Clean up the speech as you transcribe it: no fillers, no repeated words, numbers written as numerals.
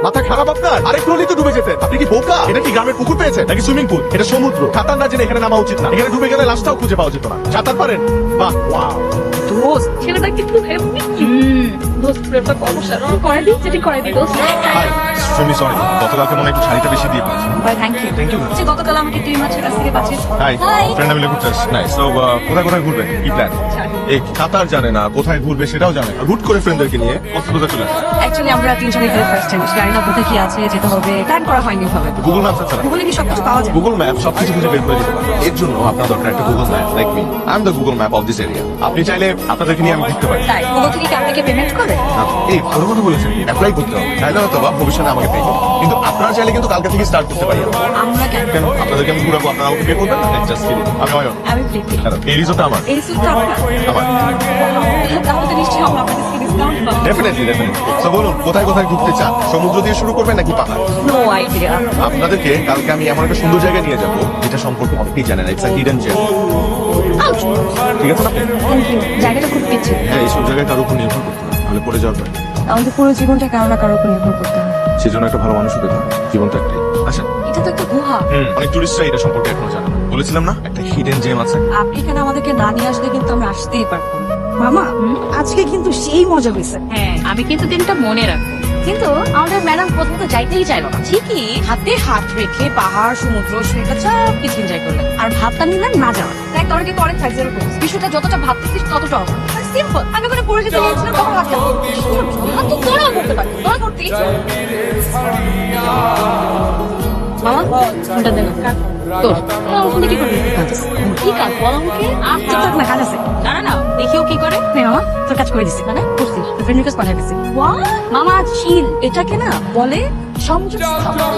মাথা খারাপ আপনার? আরেকটু হলেই তো ডুবে যেতেন। আপনি কি বোকা? এটা কি গ্রামের পুকুর পেয়েছেন নাকি সুইমিং পুল? এটা সমুদ্র। সাঁতার না জেনে এখানে নামা উচিত না। এখানে ডুবে গেলে লাশটাও খুঁজে পাওয়া যেত না। সাঁতার পারেন? বাহ, ওয়াও। দোস্ত ছেলেটা কিন্তু হেভি। দোস্ত প্রেমটা কর্মশালা করে দিই, যেটি করে দিই দোস্ত। Hi, extremely sorry. গতকালকে মনে হয় একটু শাড়িটা বেশি দিয়ে পড়েছি। Bye, thank you. Thank you. যে গতকাল আমাকে তুই মাছের কাছ থেকে বাঁচিয়েছিস। High, high. ফ্রেন্ড মিলে ঘুরতে আসছি। নাইস। তো কোথায় কোথায় ঘুরবেন? কি প্ল্যান? এই সাঁতার জানে না, কোথায় ঘুরবে সেটাও জানে না। হুট করে ফ্রেন্ডদেরকে নিয়ে কক্সবাজার চলে আসে। অ্যাকচুয়ালি আমরা তিনজনে গেলে ফার্স্ট টাইম জানি না কোথায় কি আছে, যেতে হবে, প্ল্যান করা হয়নি ভাবে। গুগল ম্যাপস আছে না? গুগলে কি সবকিছু পাওয়া যায়? গুগল ম্যাপ সবকিছু খুঁজে বের করে দিতে পারে। এর জন্য আপনার দরকার একটা Google map like me. I am the Google map of this area. আপনি চাইলে আপনাদেরকে নিয়ে আমি ঘুরতে পারি। তাই গুগল থেকে কি আপনাকে পেমেন্ট করে? এই ভালো কথা বলেছেন, অ্যাপ্লাই করতে হবে। তাইলে হয়তো বা ভবিষ্যতে আমাকে পে করবে। কিন্তু আপনারা চাইলে কিন্তু কালকে থেকে স্টার্ট করতে পারি। আমরা কেন? কেন? আপনাদেরকে আমি ঘুরাবো, আপনারা আমাকে পে করবেন না? Just kidding. আমি অয়ন। আমি ফ্রি। এই রিসোর্টটা আমার। এই সুটটা আপনার? আমার। তাহলে তো নিশ্চয়ই আমরা আপনাকে ডিসকাউন্ট পাবো। Definitely definitely. তো বলুন কোথায় কোথায় ঘুরতে চান? সমুদ্র দিয়ে শুরু করবেন নাকি পাহাড়? No idea. আপনাদেরকে কালকে আমি এমন একটা সুন্দর জায়গায় নিয়ে যাবো যেটা সম্পর্কে অনেকেই জানেন। It's a hidden gem. ঠিক আছে না? Thank you. জায়গাটা খুব পিচ্ছিল। হ্যাঁ, এইসব জায়গায় কারোর উপর নির্ভর করতে হয়, তাহলে পড়ে যাওয়ার পরে আমাদের পুরো জীবনটা কারো না কারোর উপর নির্ভর করতে হয়। সেজন্য একটা ভালো মানুষ হতে হবে। জীবন তো একটাই। আচ্ছা, এটা তো একটা গুহা। অনেক টুরিস্টরা এটা সম্পর্কে এখনো জানে না। বলেছিলাম না একটা হিডেন জেম আছে। আপনি এখানে আমাদেরকে না নিয়ে আসলে কিন্তু আমরা আসতেই পারতাম না। মামা আজকে কিন্তু সেই মজা হয়েছে। হ্যাঁ, আমি কিন্তু দিনটা মনে রাখবো। কিন্তু আমাদের ম্যাডাম প্রথম তো যাইতেই চাইলো না। ঠিকই হাতে হাত রেখে পাহাড়, সমুদ্র, সৈকত সব কিছু এনজয় করলেন। আর ভাবটা নিলেন না যাওয়া। দেখ তোরা কিন্তু অনেক ফ্যাক্টর করছিস। বিষয়টা যতটা ভাবতেছিস ততটা সিম্পল। আমি ওখানে পড়ে যেতে গিয়েছিলাম তখন ভাবলাম তো তোরাও করতে পারবি। তোরা করতে ইচ্ছা। মামা ফোনটা দেন। তোর ওখানে কি করবি? কি কাজ বল আমাকে? চুপ থাক না, কাজ আছে। দাঁড়া না, দেখিও কি করে। নে মামা, তোর কাজ করে দিছি। মানে করছিস? তোর ফ্রেন্ড রিকোয়েস্ট পাঠিয়ে দিছি। মামা চিল, এটাকে না বলে সংযোগ স্থাপন।